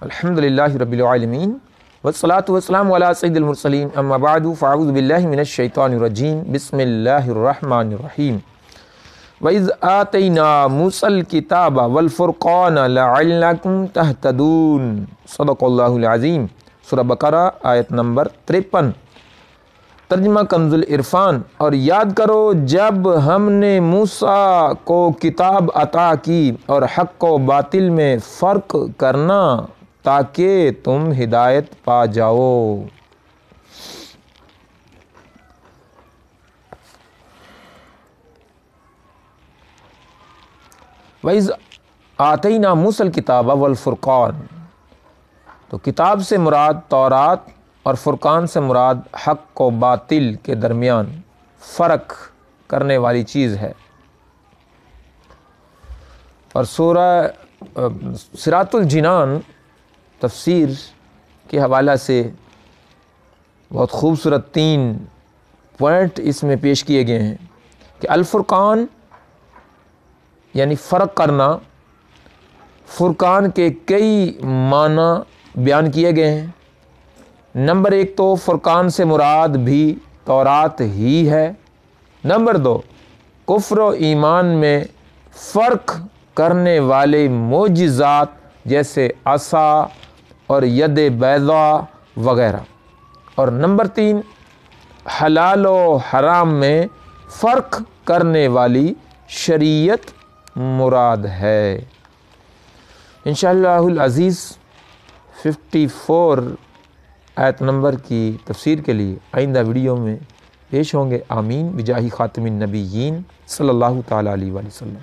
الحمدللہ رب العالمین والصلاة والسلام علی سید المرسلین اما بعد فاعوذ باللہ من الشیطان الرجیم بسم اللہ الرحمن الرحیم وَإِذْ آتَيْنَا مُوسَى الْكِتَابَ وَالْفُرْقَانَ لَعَلَّكُمْ تَهْتَدُونَ صدق اللہ العظیم۔ سورہ بقرہ آیت نمبر 53۔ ترجمہ کنز العرفان۔ اور یاد کرو جب ہم نے موسیٰ کو کتاب عطا کی اور حق و باطل میں فرق کرنا تاکہ تم ہدایت پا جاؤ۔ وَإِذْ آتَيْنَا مُوسَى الْكِتَابَ وَالْفُرْقَانَ، تو کتاب سے مراد تورات اور فرقان سے مراد حق و باطل کے درمیان فرق کرنے والی چیز ہے۔ اور سورہ صراط الجنان تفسیر کے حوالہ سے بہت خوبصورت 3 پوائنٹ اس میں پیش کیے گئے ہیں کہ الفرقان یعنی فرق کرنا، فرقان کے کئی معنی بیان کیے گئے ہیں۔ نمبر 1 تو فرقان سے مراد بھی تورات ہی ہے۔ نمبر 2 کفر و ایمان میں فرق کرنے والے معجزات جیسے عصا اور ید بیضاء وغیرہ۔ اور نمبر 3 حلال و حرام میں فرق کرنے والی شریعت مراد ہے۔ انشاءاللہ العزیز 54 آیت نمبر کی تفسیر کے لیے آئندہ ویڈیو میں پیش ہوں گے۔ آمین بجاہ خاتم النبیین صلی اللہ تعالیٰ علیہ وسلم۔